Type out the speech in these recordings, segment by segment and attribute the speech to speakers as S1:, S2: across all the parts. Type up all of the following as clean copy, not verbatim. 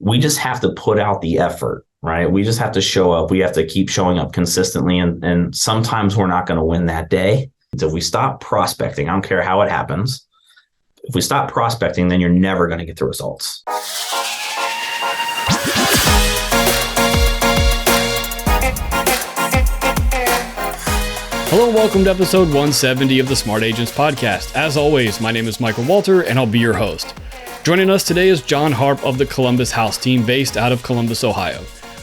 S1: we just have to put out the effort, right? We just have to show up. We have to keep showing up consistently. And sometimes we're not going to win that day. So if we stop prospecting, I don't care how it happens. If we stop prospecting, then you're never going to get the results.
S2: Hello and welcome to episode 170 of the Smart Agents Podcast. As always, my name is Michael Walter and I'll be your host. Joining us today is John Harp of the Columbus House team based out of Columbus, Ohio.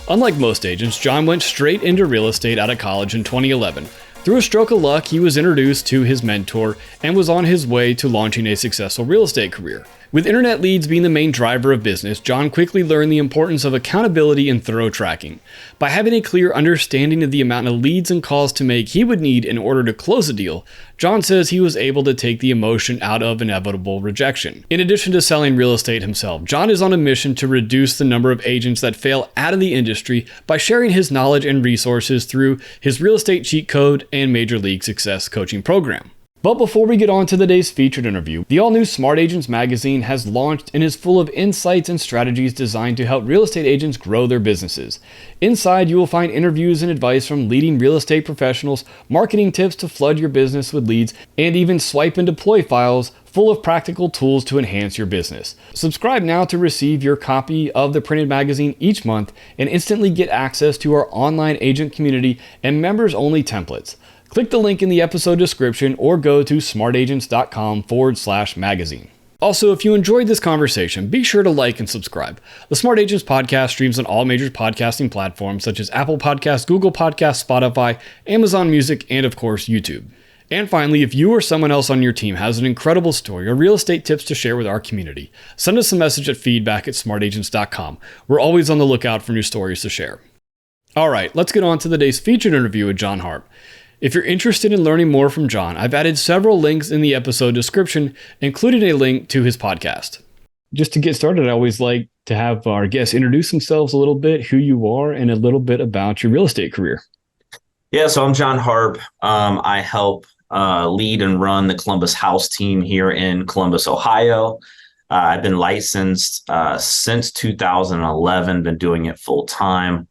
S2: Unlike most agents, John went straight into real estate out of college in 2011. Through a stroke of luck, he was introduced to his mentor and was on his way to launching a successful real estate career. With internet leads being the main driver of business, John quickly learned the importance of accountability and thorough tracking. By having a clear understanding of the amount of leads and calls to make he would need in order to close a deal, John says he was able to take the emotion out of inevitable rejection. In addition to selling real estate himself, John is on a mission to reduce the number of agents that fail out of the industry by sharing his knowledge and resources through his real estate cheat code and Major League Success coaching program. But before we get on to today's featured interview, the all-new Smart Agents magazine has launched and is full of insights and strategies designed to help real estate agents grow their businesses. Inside, you will find interviews and advice from leading real estate professionals, marketing tips to flood your business with leads, and even swipe and deploy files full of practical tools to enhance your business. Subscribe now to receive your copy of the printed magazine each month and instantly get access to our online agent community and members-only templates. Click the link in the episode description or go to smartagents.com/magazine. Also, if you enjoyed this conversation, be sure to like and subscribe. The Smart Agents podcast streams on all major podcasting platforms such as Apple Podcasts, Google Podcasts, Spotify, Amazon Music, and of course, YouTube. And finally, if you or someone else on your team has an incredible story or real estate tips to share with our community, send us a message at feedback@smartagents.com. We're always on the lookout for new stories to share. All right, let's get on to today's featured interview with John Harp. If you're interested in learning more from John, I've added several links in the episode description, including a link to his podcast. Just to get started, I always like to have our guests introduce themselves a little bit, who you are, and a little bit about your real estate career.
S1: Yeah, so I'm John Harp. I help lead and run the Columbus House team here in Columbus, Ohio. I've been licensed since 2011, been doing it full time.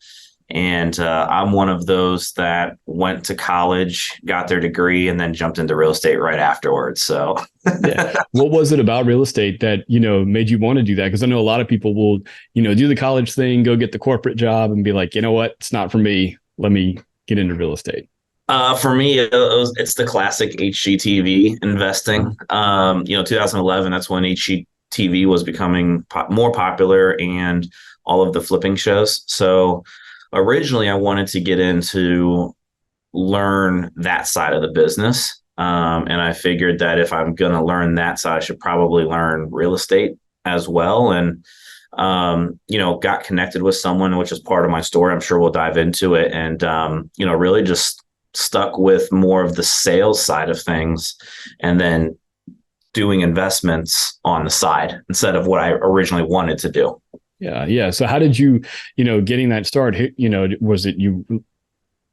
S1: And I'm one of those that went to college, got their degree, and then jumped into real estate right afterwards. So
S2: yeah. What was it about real estate that, made you want to do that? Because I know a lot of people will, do the college thing, go get the corporate job and be like, you know what, it's not for me. Let me get into real estate.
S1: For me, it's the classic HGTV investing. 2011, that's when HGTV was becoming more popular and all of the flipping shows. So originally, I wanted to get into learn that side of the business. And I figured that if I'm going to learn that side, I should probably learn real estate as well. And, got connected with someone, which is part of my story. I'm sure we'll dive into it. And, really just stuck with more of the sales side of things and then doing investments on the side instead of what I originally wanted to do.
S2: Yeah. So how did you, getting that start, was it you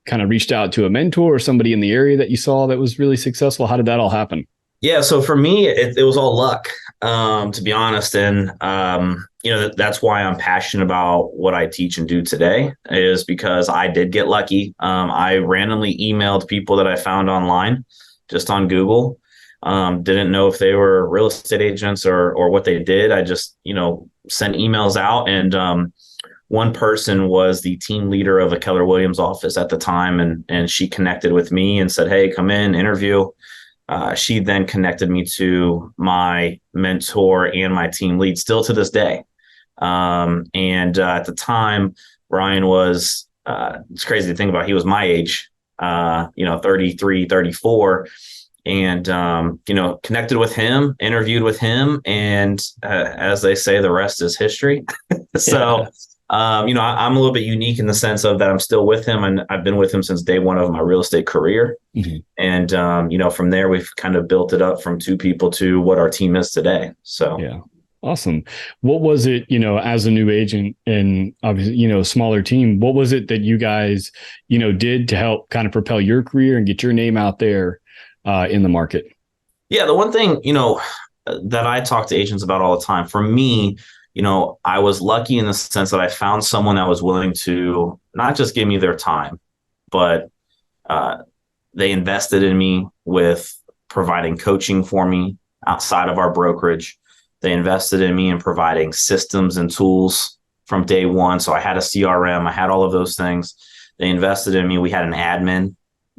S2: kind of reached out to a mentor or somebody in the area that you saw that was really successful? How did that all happen?
S1: Yeah. So for me, it was all luck, to be honest. And, that's why I'm passionate about what I teach and do today is because I did get lucky. I randomly emailed people that I found online, just on Google. Didn't know if they were real estate agents or what they did. I just, sent emails out. And one person was the team leader of a Keller Williams office at the time. And she connected with me and said, hey, come in, interview. She then connected me to my mentor and my team lead still to this day. At the time, Brian was, it's crazy to think about. He was my age, 33, 34. And, connected with him, interviewed with him. And as they say, the rest is history. So, I'm a little bit unique in the sense of that I'm still with him. And I've been with him since day one of my real estate career. Mm-hmm. And, from there, we've kind of built it up from two people to what our team is today. So,
S2: yeah. Awesome. What was it, as a new agent and obviously, a smaller team, what was it that you guys, did to help kind of propel your career and get your name out there in the market?
S1: Yeah, the one thing, that I talk to agents about all the time, for me, I was lucky in the sense that I found someone that was willing to not just give me their time, but uh, they invested in me with providing coaching for me outside of our brokerage. They invested in me in providing systems and tools from day one. So I had a CRM, I had all of those things. They invested in me. We had an admin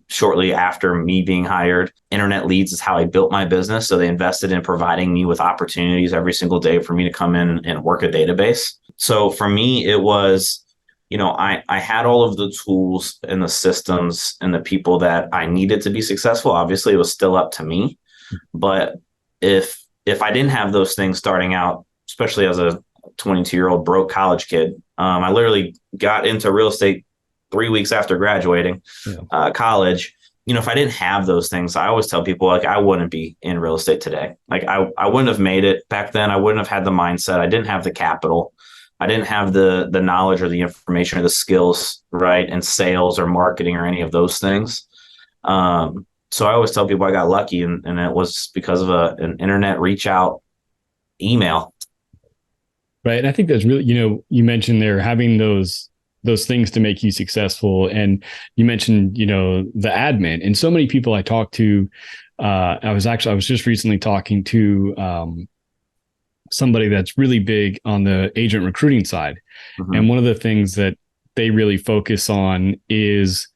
S1: shortly after me being hired. Internet leads is how I built my business. So they invested in providing me with opportunities every single day for me to come in and work a database. So for me, it was, I had all of the tools and the systems and the people that I needed to be successful. Obviously, it was still up to me. But if I didn't have those things starting out, especially as a 22-year-old broke college kid, I literally got into real estate 3 weeks after graduating college. If I didn't have those things, I always tell people, like, I wouldn't be in real estate today. Like I wouldn't have made it back then. I wouldn't have had the mindset. I didn't have the capital. I didn't have the knowledge or the information or the skills, right, in sales or marketing or any of those things. So I always tell people I got lucky, and it was because of an internet reach out email.
S2: Right. And I think that's really, you mentioned there having those things to make you successful. And you mentioned, the admin, and so many people I talk to, I was just recently talking to somebody that's really big on the agent recruiting side. Mm-hmm. And one of the things that they really focus on is,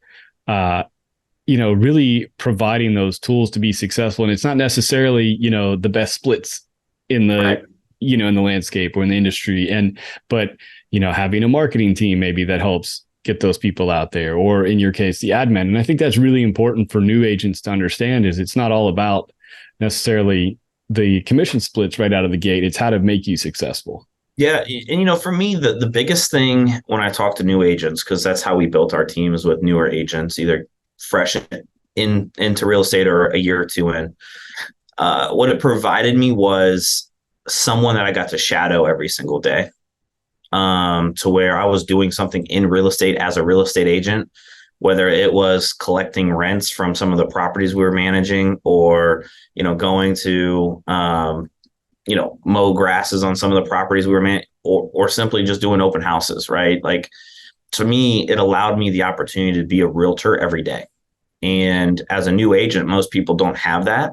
S2: really providing those tools to be successful. And it's not necessarily, the best splits in the, right, in the landscape or in the industry. But having a marketing team maybe that helps get those people out there, or in your case, the admin. And I think that's really important for new agents to understand, is it's not all about necessarily the commission splits right out of the gate. It's how to make you successful.
S1: Yeah. And, for me, the biggest thing when I talk to new agents, because that's how we built our teams with newer agents, either fresh into real estate or a year or two in, what it provided me was someone that I got to shadow every single day, to where I was doing something in real estate as a real estate agent, whether it was collecting rents from some of the properties we were managing, or, going to, mow grasses on some of the properties we were managing, or simply just doing open houses, right? Like, to me, it allowed me the opportunity to be a realtor every day. And as a new agent, most people don't have that,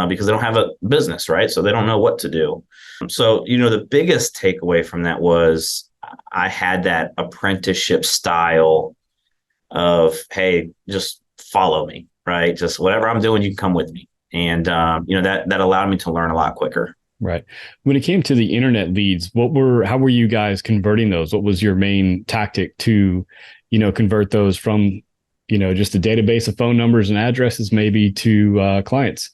S1: because they don't have a business, right? So they don't know what to do. So, the biggest takeaway from that was I had that apprenticeship style of, hey, just follow me, right? Just whatever I'm doing, you can come with me. And, that allowed me to learn a lot quicker.
S2: Right. When it came to the internet leads, how were you guys converting those? What was your main tactic to, convert those from, just a database of phone numbers and addresses maybe to clients?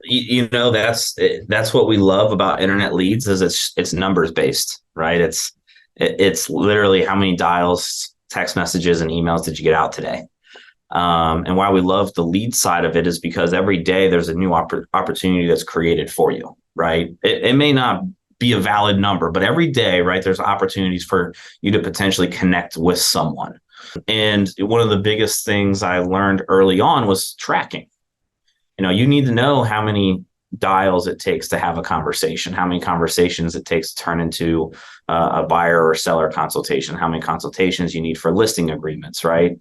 S1: That's what we love about internet leads, is it's numbers based, right? It's literally how many dials, text messages, and emails did you get out today? And why we love the lead side of it is because every day there's a new opportunity that's created for you, right? It may not be a valid number, but every day, right, there's opportunities for you to potentially connect with someone. And one of the biggest things I learned early on was tracking. You need to know how many dials it takes to have a conversation, how many conversations it takes to turn into a buyer or seller consultation, how many consultations you need for listing agreements, right?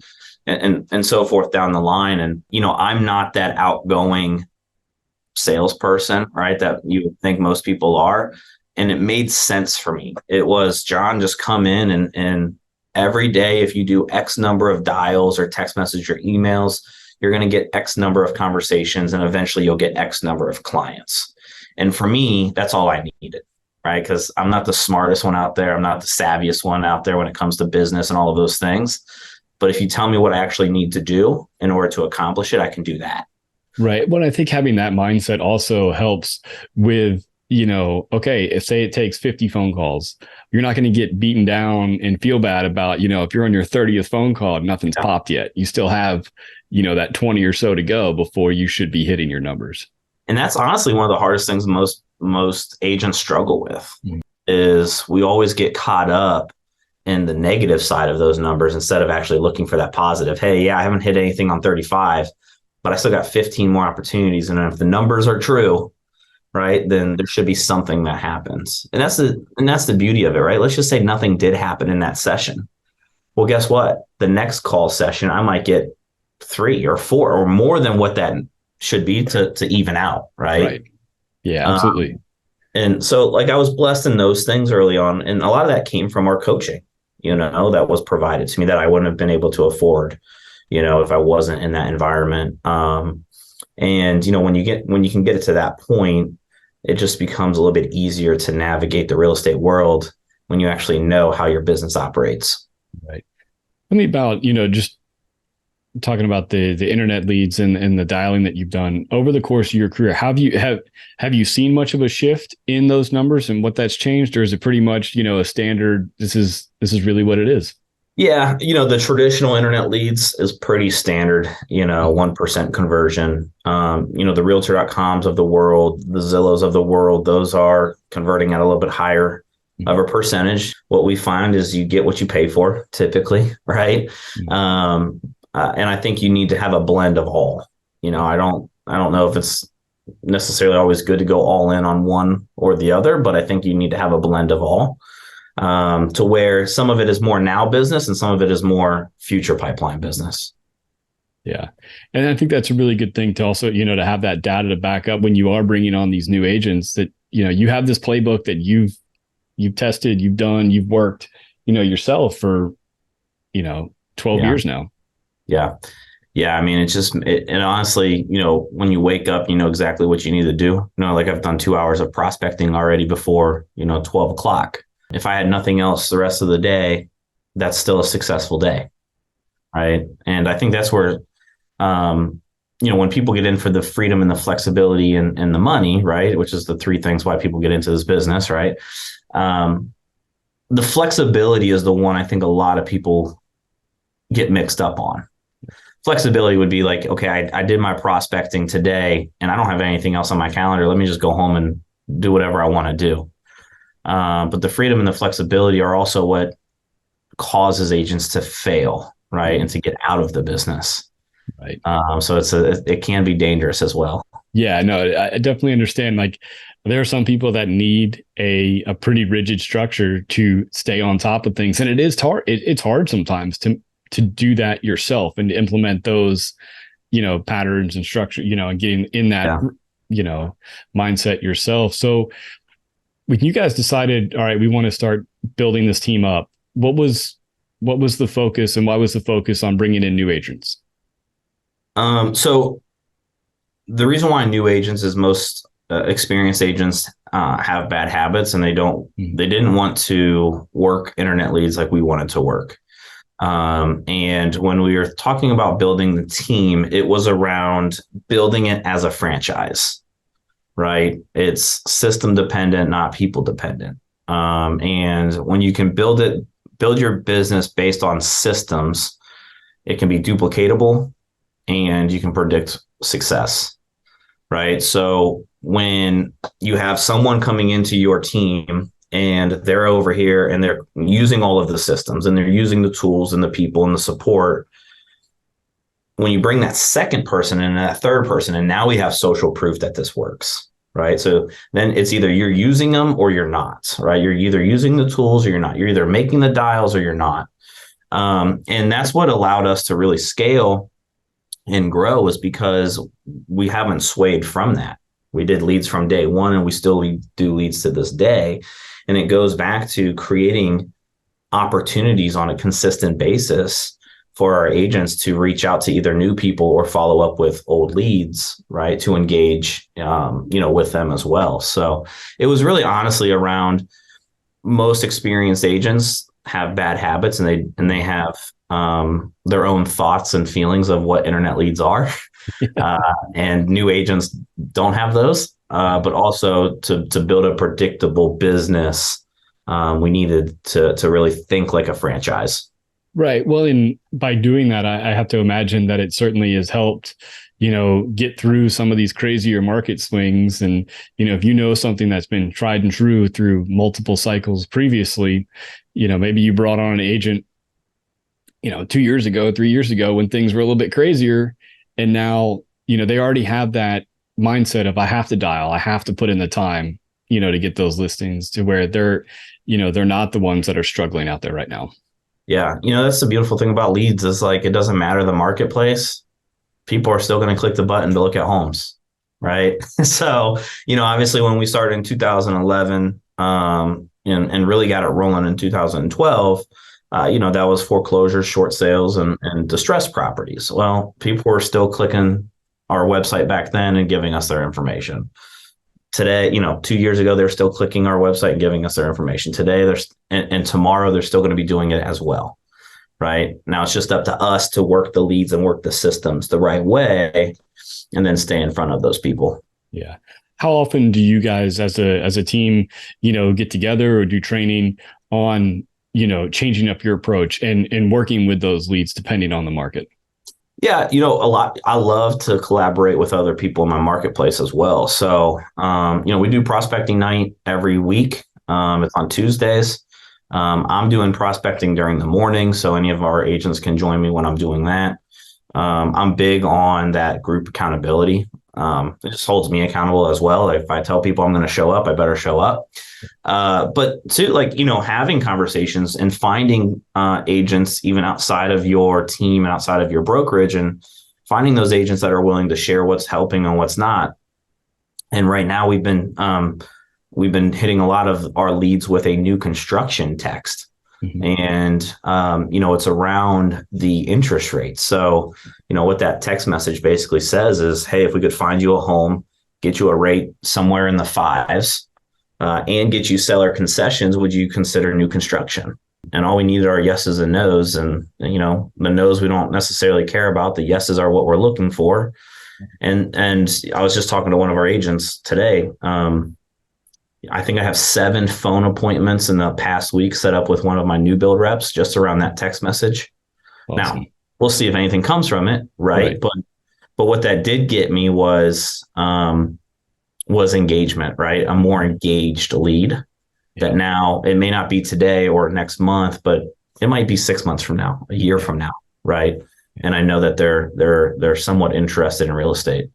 S1: And so forth down the line. And, I'm not that outgoing salesperson, right, that you would think most people are. And it made sense for me. It was, John, just come in and every day, if you do X number of dials or text message or emails, you're going to get X number of conversations, and eventually you'll get X number of clients. And for me, that's all I needed, right? Because I'm not the smartest one out there. I'm not the savviest one out there when it comes to business and all of those things. But if you tell me what I actually need to do in order to accomplish it, I can do that.
S2: Right. Well, I think having that mindset also helps with, okay, if say it takes 50 phone calls, you're not going to get beaten down and feel bad about, if you're on your 30th phone call and nothing's popped yet. You still have, that 20 or so to go before you should be hitting your numbers.
S1: And that's honestly one of the hardest things most agents struggle with, is we always get caught up in the negative side of those numbers instead of actually looking for that positive. Hey, yeah, I haven't hit anything on 35, but I still got 15 more opportunities. And if the numbers are true, right, then there should be something that happens. And that's the beauty of it, right? Let's just say nothing did happen in that session. Well, guess what? The next call session, I might get 3 or 4 or more than what that should be to even out, right?
S2: Right. Yeah,
S1: Um,
S2: absolutely.
S1: and so, like, I was blessed in those things early on, and a lot of that came from our coaching, that was provided to me that I wouldn't have been able to afford, if I wasn't in that environment. And when you can get it to that point, it just becomes a little bit easier to navigate the real estate world when you actually know how your business operates.
S2: Right. Tell me about, just talking about the internet leads and the dialing that you've done over the course of your career. Have you seen much of a shift in those numbers and what that's changed, or is it pretty much, a standard, this is really what it is?
S1: Yeah, the traditional internet leads is pretty standard, 1% conversion. The realtor.coms of the world, the Zillows of the world, those are converting at a little bit higher of a percentage. What we find is you get what you pay for typically, right? And I think you need to have a blend of all. I don't know if it's necessarily always good to go all in on one or the other, but I think you need to have a blend of all, to where some of it is more now business and some of it is more future pipeline business.
S2: Yeah. And I think that's a really good thing to also, to have that data to back up when you are bringing on these new agents, that, you have this playbook that you've tested, you've done, you've worked, yourself for, 12
S1: Yeah.
S2: years now.
S1: Yeah. Yeah. I mean, and honestly, when you wake up, you know exactly what you need to do. Like I've done 2 hours of prospecting already before, 12 o'clock. If I had nothing else the rest of the day, that's still a successful day. Right. And I think that's where, when people get in for the freedom and the flexibility and the money, right, which is the 3 things why people get into this business, right? The flexibility is the one I think a lot of people get mixed up on. Flexibility would be like, okay, I did my prospecting today and I don't have anything else on my calendar. Let me just go home and do whatever I want to do. But the freedom and the flexibility are also what causes agents to fail, right, and to get out of the business.
S2: Right.
S1: So it can be dangerous as well.
S2: Yeah, no, I definitely understand. Like, there are some people that need a pretty rigid structure to stay on top of things, and it is hard. It's hard sometimes to do that yourself and to implement those, patterns and structure, and getting in that, mindset yourself. So when you guys decided, all right, we want to start building this team up, what was the focus, and why was the focus on bringing in new agents?
S1: So the reason why new agents is most experienced agents have bad habits, and they didn't want to work internet leads like we wanted to work. And when we were talking about building the team, it was around building it as a franchise, right? It's system dependent, not people dependent. And when you can build your business based on systems, it can be duplicatable and you can predict success, right? So when you have someone coming into your team and they're over here and they're using all of the systems and they're using the tools and the people and the support, when you bring that second person and that third person, and now we have social proof that this works, right? So then it's either you're using them or you're not, right? You're either using the tools or you're not. You're either making the dials or you're not. And that's what allowed us to really scale and grow, is because we haven't swayed from that. We did leads from day one and we still do leads to this day. And it goes back to creating opportunities on a consistent basis for our agents to reach out to either new people or follow up with old leads, right, to engage, with them as well. So it was really honestly around, most experienced agents have bad habits and they have their own thoughts and feelings of what internet leads are. And new agents don't have those. But also to build a predictable business, we needed to really think like a franchise.
S2: Right. Well, and by doing that, I have to imagine that it certainly has helped, get through some of these crazier market swings. And, if something that's been tried and true through multiple cycles previously, maybe you brought on an agent, 2 years ago, 3 years ago, when things were a little bit crazier. And now, they already have that, mindset of I have to dial, I have to put in the time, to get those listings to where they're not the ones that are struggling out there right now.
S1: Yeah. That's the beautiful thing about leads is like, it doesn't matter the marketplace. People are still going to click the button to look at homes. Right. So, obviously when we started in 2011, and really got it rolling in 2012, that was foreclosures, short sales, and distressed properties. Well, people were still clicking our website back then and giving us their information. Today, 2 years ago, they're still clicking our website and giving us their information. Today, and tomorrow, they're still going to be doing it as well. Right now, it's just up to us to work the leads and work the systems the right way, and then stay in front of those people.
S2: Yeah. How often do you guys as a team, get together or do training on, changing up your approach and working with those leads depending on the market?
S1: Yeah, a lot. I love to collaborate with other people in my marketplace as well. So, we do prospecting night every week. It's on Tuesdays. I'm doing prospecting during the morning, so any of our agents can join me when I'm doing that. I'm big on that group accountability. It just holds me accountable as well. If I tell people I'm going to show up, I better show up. But too, having conversations and finding agents even outside of your team and outside of your brokerage, and finding those agents that are willing to share what's helping and what's not. And right now we've been hitting a lot of our leads with a new construction text. Mm-hmm. And, it's around the interest rate. So, what that text message basically says is, hey, if we could find you a home, get you a rate somewhere in the fives, and get you seller concessions, would you consider new construction? And all we needed are yeses and nos. And, the nos we don't necessarily care about. The yeses are what we're looking for. And I was just talking to one of our agents today. I think I have 7 phone appointments in the past week set up with one of my new build reps just around that text message. Awesome. Now, we'll see if anything comes from it, right? But what that did get me was engagement, right? A more engaged lead. Yeah. That now it may not be today or next month, but it might be 6 months from now, a year from now, right? And I know that they're somewhat interested in real estate.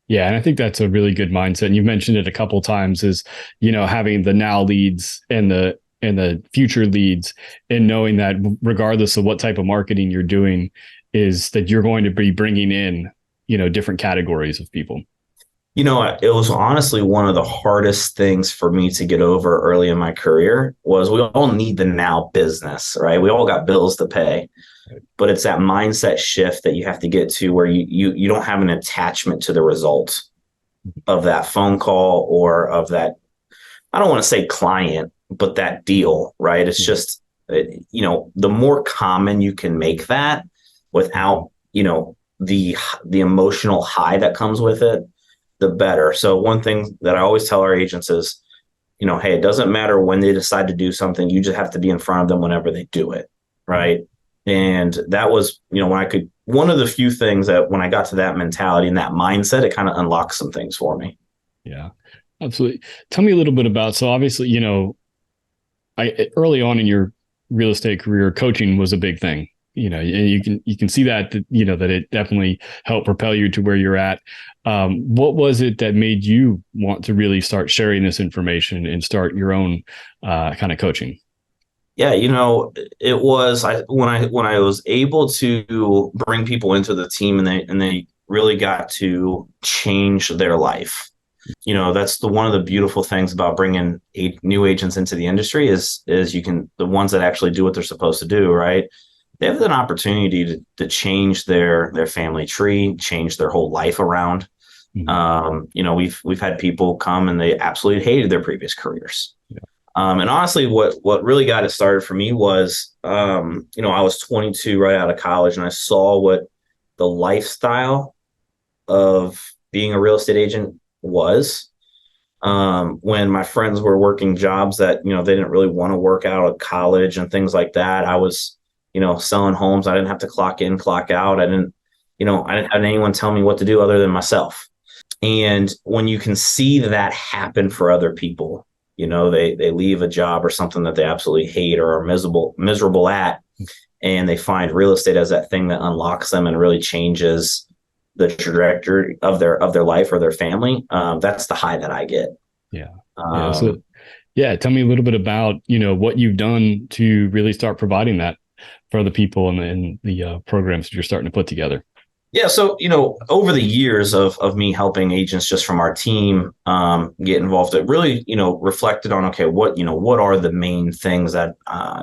S2: Yeah. And I think that's a really good mindset. And you've mentioned it a couple of times is, having the now leads and the future leads, and knowing that regardless of what type of marketing you're doing, is that you're going to be bringing in, different categories of people.
S1: It was honestly one of the hardest things for me to get over early in my career was we all need the now business, right? We all got bills to pay. But it's that mindset shift that you have to get to where you don't have an attachment to the result of that phone call or of that, I don't want to say client, but that deal, right? It's just, the more common you can make that without, the emotional high that comes with it, the better. So one thing that I always tell our agents is, hey, it doesn't matter when they decide to do something. You just have to be in front of them whenever they do it, right? And that was, one of the few things that when I got to that mentality and that mindset, it kind of unlocked some things for me.
S2: Yeah, absolutely. Tell me a little bit about, so obviously, early on in your real estate career, coaching was a big thing, and you can see that it definitely helped propel you to where you're at. What was it that made you want to really start sharing this information and start your own kind of coaching?
S1: Yeah, it was when I was able to bring people into the team and they really got to change their life. That's one of the beautiful things about bringing new agents into the industry is the ones that actually do what they're supposed to do, right? They have an opportunity to change their family tree, change their whole life around. Mm-hmm. We've had people come and they absolutely hated their previous careers. Yeah. And honestly, what really got it started for me was, I was 22 right out of college, and I saw what the lifestyle of being a real estate agent was. When my friends were working jobs that, they didn't really want to work out of college and things like that, I was, selling homes. I didn't have to clock in, clock out. I didn't have anyone tell me what to do other than myself. And when you can see that happen for other people, they leave a job or something that they absolutely hate or are miserable at, and they find real estate as that thing that unlocks them and really changes, the trajectory of their life or their family, that's the high that I get.
S2: Yeah. Yeah. So tell me a little bit about, what you've done to really start providing that for other people and the programs that you're starting to put together.
S1: Yeah. So, over the years of me helping agents just from our team get involved, it really, reflected on, okay, what are the main things that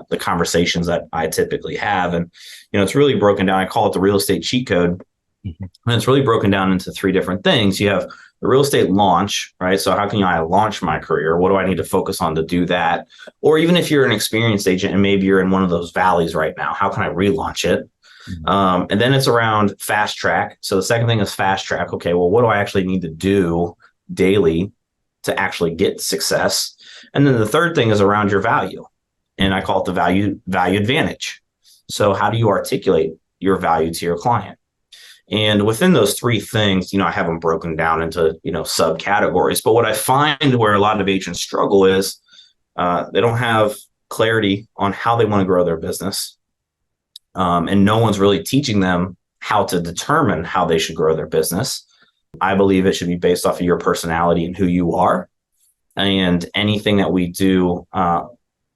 S1: the conversations that I typically have? And, it's really broken down. I call it the real estate cheat code. Mm-hmm. And it's really broken down into three different things. You have the real estate launch, right? So how can I launch my career? What do I need to focus on to do that? Or even if you're an experienced agent and maybe you're in one of those valleys right now, how can I relaunch it? Mm-hmm. And then it's around fast track. So the second thing is fast track. Okay, well, what do I actually need to do daily to actually get success? And then the third thing is around your value. And I call it the value advantage. So how do you articulate your value to your client? And within those three things, I have them broken down into, subcategories. But what I find where a lot of agents struggle is they don't have clarity on how they want to grow their business. And no one's really teaching them how to determine how they should grow their business. I believe it should be based off of your personality and who you are. And anything that we do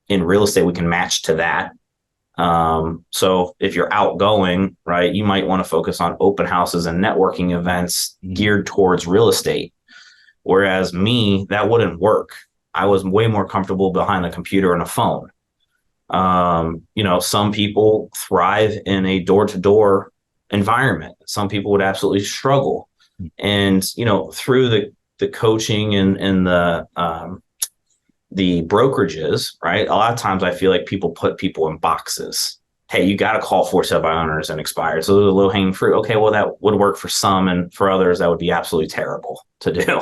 S1: in real estate, we can match to that. So if you're outgoing, right, you might want to focus on open houses and networking events geared towards real estate. Whereas me, that wouldn't work. I was way more comfortable behind a computer and a phone. Some people thrive in a door-to-door environment. Some people would absolutely struggle. And, through the coaching and the brokerages, right? A lot of times I feel like people put people in boxes. Hey, you got to call for sale by owners and expired. So the low hanging fruit. Okay, well, that would work for some, and for others, that would be absolutely terrible to do.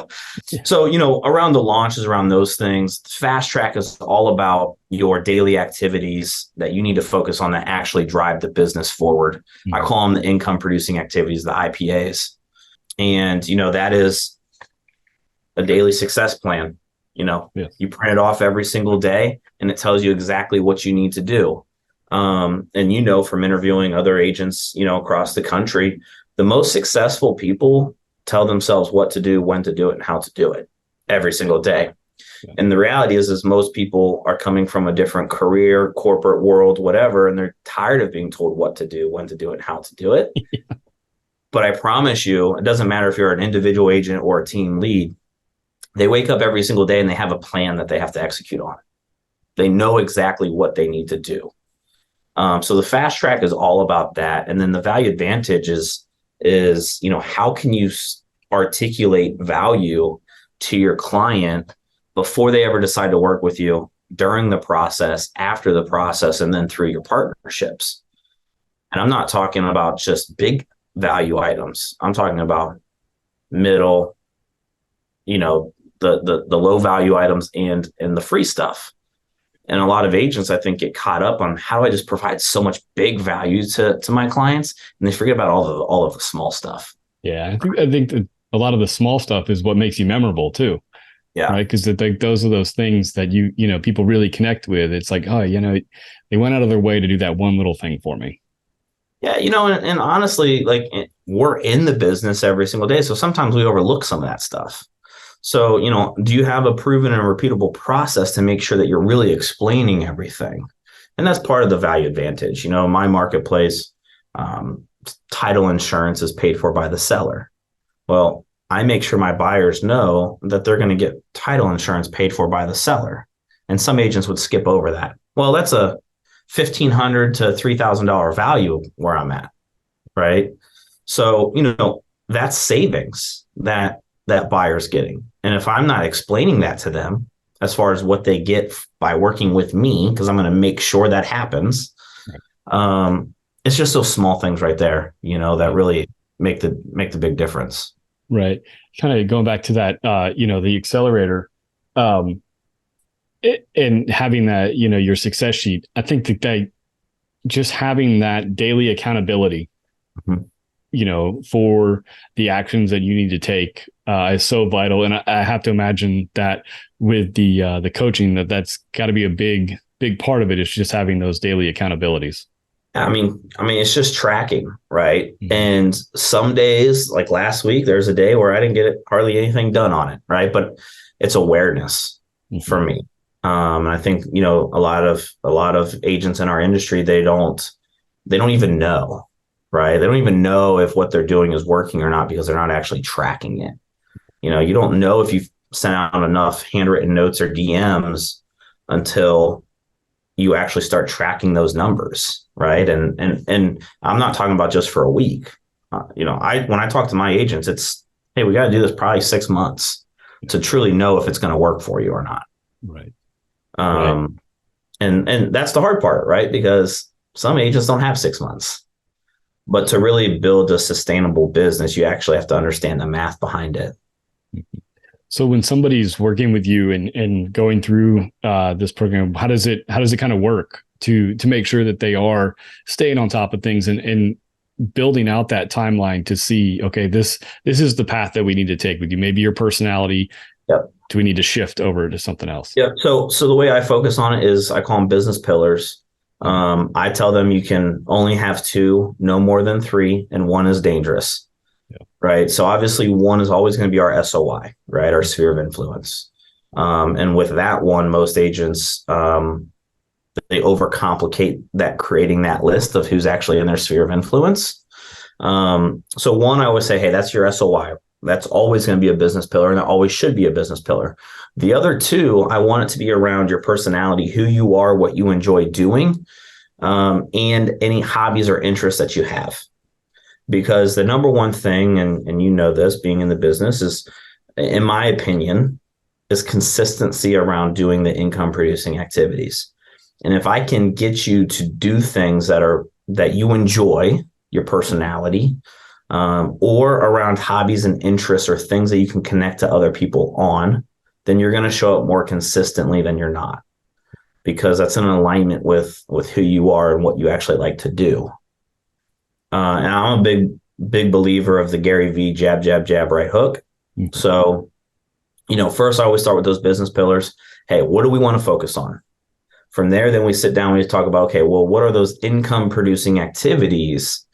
S1: Yeah. So, around the launches, around those things, fast track is all about your daily activities that you need to focus on that actually drive the business forward. Mm-hmm. I call them the income producing activities, the IPAs. And, that is a daily success plan. Yes. You print it off every single day and it tells you exactly what you need to do. And from interviewing other agents, across the country, the most successful people tell themselves what to do, when to do it, and how to do it every single day. Yeah. And the reality is most people are coming from a different career, corporate world, whatever, and they're tired of being told what to do, when to do it, and how to do it. Yeah. But I promise you, it doesn't matter if you're an individual agent or a team lead. They wake up every single day and they have a plan that they have to execute on. They know exactly what they need to do. So the fast track is all about that. And then the value advantage is how can you articulate value to your client before they ever decide to work with you, during the process, after the process, and then through your partnerships. And I'm not talking about just big value items. I'm talking about middle, the low value items and the free stuff. And a lot of agents, I think, get caught up on how do I just provide so much big value to my clients, and they forget about all of the small stuff. Yeah,
S2: I think that a lot of the small stuff is what makes you memorable too.
S1: Yeah,
S2: right. Because those are those things that people really connect with. It's like, oh, they went out of their way to do that one little thing for me.
S1: Yeah, and honestly, like, we're in the business every single day, so sometimes we overlook some of that stuff. So, do you have a proven and repeatable process to make sure that you're really explaining everything? And that's part of the value advantage. My marketplace, title insurance is paid for by the seller. Well, I make sure my buyers know that they're going to get title insurance paid for by the seller. And some agents would skip over that. Well, that's a $1,500 to $3,000 value where I'm at, right? So, that's savings that buyer's getting. And if I'm not explaining that to them as far as what they get by working with me, because I'm going to make sure that happens, it's just those small things right there, that really make the big difference.
S2: Right. Kind of going back to that, the accelerator, and having that, your success sheet. I think that just having that daily accountability, for the actions that you need to take is so vital. And I have to imagine that with the coaching, that's got to be a big part of it, is just having those daily accountabilities.
S1: I mean, it's just tracking, right?
S2: Mhm.
S1: And some days, like last week, there's a day where I didn't get hardly anything done on it, right? But it's awareness for
S2: Mhm.
S1: me. And I think, a lot of agents in our industry, they don't even know, right? They don't even know if what they're doing is working or not because they're not actually tracking it. You don't know if you've sent out enough handwritten notes or DMs until you actually start tracking those numbers, right? And I'm not talking about just for a week. I when I talk to my agents, it's, hey, we got to do this probably 6 months to truly know if it's going to work for you or not.
S2: Right. Right.
S1: Um, and that's the hard part, right? Because some agents don't have 6 months, but to really build a sustainable business, you actually have to understand the math behind it.
S2: So when somebody's working with you and going through this program, how does it kind of work to make sure that they are staying on top of things and building out that timeline to see, okay, this is the path that we need to take with you. Maybe your personality,
S1: Yep.
S2: do we need to shift over to something else?
S1: Yep. So the way I focus on it is I call them business pillars.
S2: Mhm.
S1: I tell them you can only have two, no more than three, and one is dangerous.
S2: Yeah.
S1: Right. So obviously, one is always going to be our SOI, right? Our sphere of influence. And with that one, most agents, they overcomplicate that, creating that list of who's actually in their sphere of influence. So one, I always say, hey, that's your SOI. That's always going to be a business pillar, and that always should be a business pillar. The other two, I want it to be around your personality, who you are, what you enjoy doing, and any hobbies or interests that you have. Because the number one thing, and you know this, being in the business, is, in my opinion, is consistency around doing the income producing activities. And if I can get you to do things that you enjoy, your personality, or around hobbies and interests or things that you can connect to other people on, then you're going to show up more consistently than you're not, because that's in alignment with who you are and what you actually like to do. And I'm a big believer of the Gary V jab, jab, jab, right hook.
S2: Mhm.
S1: So, first I always start with those business pillars. Hey, what do we want to focus on? From there, then we sit down, we talk about, okay, well, what are those income producing activities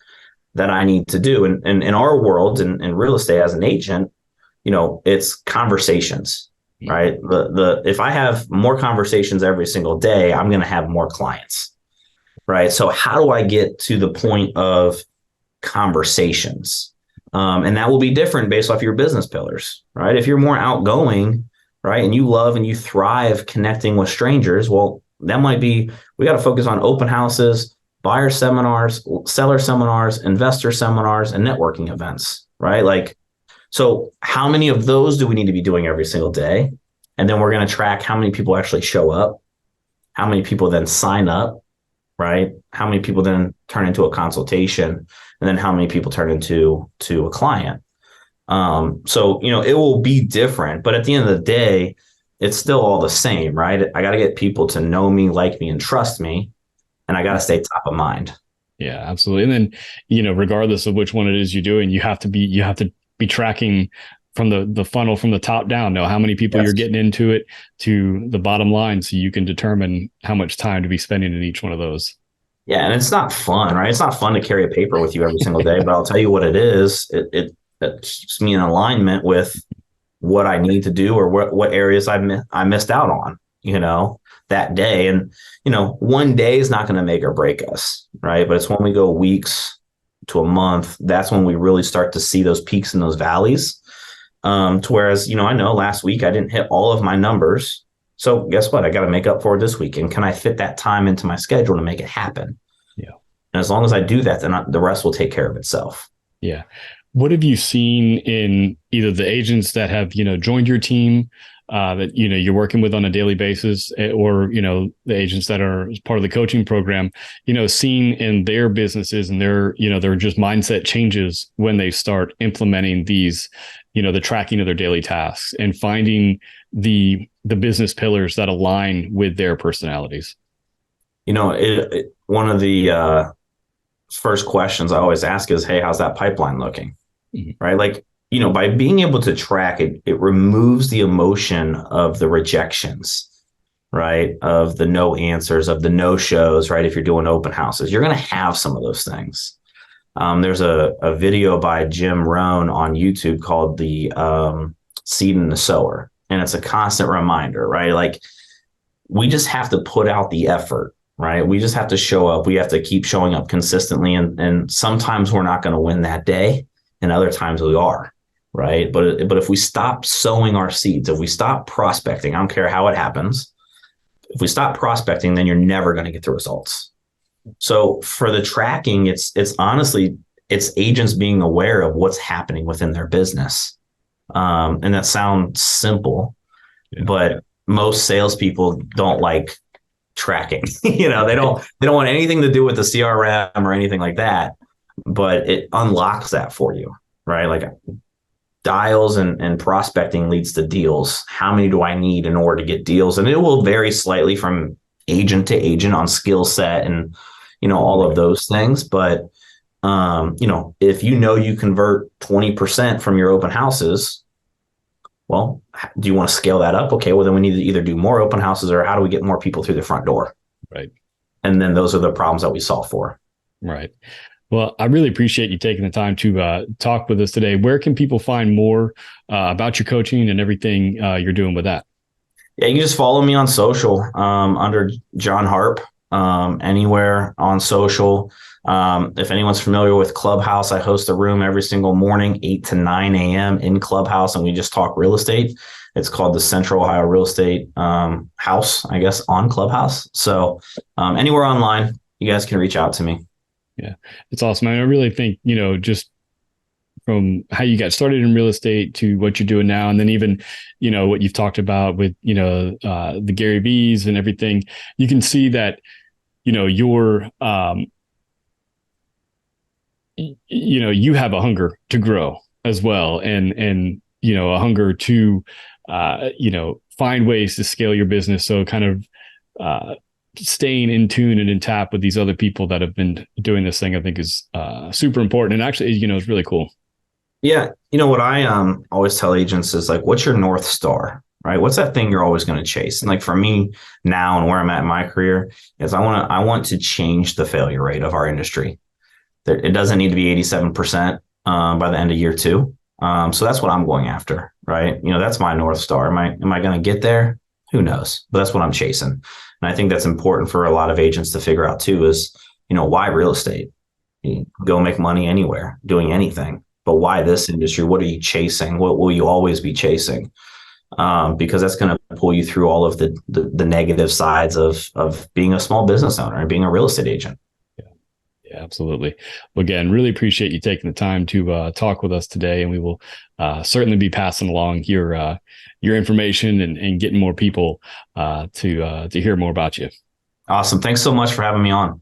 S1: that I need to do? And in our world, in real estate as an agent, it's conversations, right? The if I have more conversations every single day, I'm going to have more clients, right? So how do I get to the point of conversations? And that will be different based off your business pillars, right? If you're more outgoing, right, and you love and you thrive connecting with strangers, well, that might be, we got to focus on open houses, buyer seminars, seller seminars, investor seminars, and networking events, right? Like, so how many of those do we need to be doing every single day? And then we're going to track how many people actually show up, how many people then sign up, right? How many people then turn into a consultation, and then how many people turn into a client. So it will be different, but at the end of the day, it's still all the same, right? I got to get people to know me, like me, and trust me, and I got to stay top of mind.
S2: Yeah, absolutely. And then, regardless of which one it is you're doing, you have to be tracking from the funnel from the top down, know how many people you're
S1: Yes.
S2: getting into it to the bottom line so you can determine how much time to be spending in each one of those.
S1: Yeah, and it's not fun, right? It's not fun to carry a paper with you every single day, but I'll tell you what it is. It keeps me in alignment with what I need to do, or what areas I missed out on, that day. And, one day is not going to make or break us, right? But it's when we go weeks to a month, that's when we really start to see those peaks and those valleys. To whereas, I know last week I didn't hit all of my numbers. So guess what? I got to make up for it this week. And can I fit that time into my schedule to make it happen?
S2: Yeah.
S1: And as long as I do that, then the rest will take care of itself.
S2: Yeah. What have you seen in either the agents that have, joined your team, that, you're working with on a daily basis, or, the agents that are part of the coaching program, seen in their businesses and their just mindset changes when they start implementing these, the tracking of their daily tasks and finding the business pillars that align with their personalities?
S1: One of the first questions I always ask is, hey, how's that pipeline looking?
S2: Mhm.
S1: Right? Like, by being able to track it, it removes the emotion of the rejections. right? Of the no answers, of the no shows, right? If you're doing open houses, you're going to have some of those things. There's a video by Jim Rohn on YouTube called the Seed and the Sower. And it's a constant reminder, right? Like, we just have to put out the effort, right? We just have to show up. We have to keep showing up consistently. And sometimes we're not going to win that day, and other times we are, right? But if we stop sowing our seeds, if we stop prospecting, I don't care how it happens, if we stop prospecting, then you're never going to get the results. So for the tracking, it's honestly, it's agents being aware of what's happening within their business. And that sounds simple, but most salespeople don't like tracking. They don't want anything to do with the CRM or anything like that, but it unlocks that for you, right? Like, dials and prospecting leads to deals. How many do I need in order to get deals? And it will vary slightly from agent to agent on skill set and, all of those things. But, if you convert 20% from your open houses, well, do you want to scale that up? Okay, well, then we need to either do more open houses, or how do we get more people through the front door?
S2: Right.
S1: And then those are the problems that we solve for.
S2: Right. Well, I really appreciate you taking the time to talk with us today. Where can people find more about your coaching and everything you're doing with that?
S1: Yeah, you can just follow me on social under John Harp, anywhere on social. If anyone's familiar with Clubhouse, I host a room every single morning, 8 to 9 a.m. in Clubhouse, and we just talk real estate. It's called the Central Ohio Real Estate House, I guess, on Clubhouse. So anywhere online, you guys can reach out to me.
S2: Yeah, it's awesome. I really think, just from how you got started in real estate to what you're doing now, and then even, what you've talked about with, the Gary V's and everything, you can see that, you're, you have a hunger to grow as well. And, a hunger to, find ways to scale your business. So kind of, staying in tune and in tap with these other people that have been doing this thing, I think is super important. And actually, it's really cool.
S1: Yeah. What I always tell agents is, like, what's your North Star, right? What's that thing you're always going to chase? And like, for me now and where I'm at in my career is I want to change the failure rate of our industry. It doesn't need to be 87% by the end of year 2. So that's what I'm going after, right? That's my North Star. Am I going to get there? Who knows? But that's what I'm chasing. And I think that's important for a lot of agents to figure out too, is, why real estate? You go make money anywhere, doing anything, but why this industry? What are you chasing? What will you always be chasing? Because that's going to pull you through all of the negative sides of being a small business owner and being a real estate agent.
S2: Yeah, absolutely. Well, again, really appreciate you taking the time to talk with us today, and we will certainly be passing along your information and getting more people to hear more about you.
S1: Awesome. Thanks so much for having me on.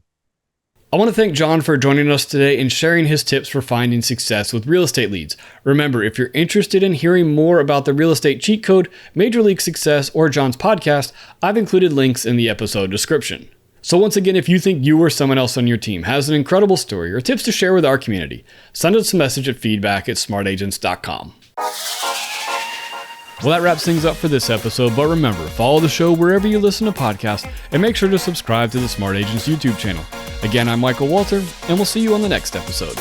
S2: I want to thank John for joining us today and sharing his tips for finding success with real estate leads. Remember, if you're interested in hearing more about the real estate cheat code, Major League Success, or John's podcast, I've included links in the episode description. So once again, if you think you or someone else on your team has an incredible story or tips to share with our community, send us a message at feedback@smartagents.com. Well, that wraps things up for this episode, but remember, follow the show wherever you listen to podcasts and make sure to subscribe to the Smart Agents YouTube channel. Again, I'm Michael Walter, and we'll see you on the next episode.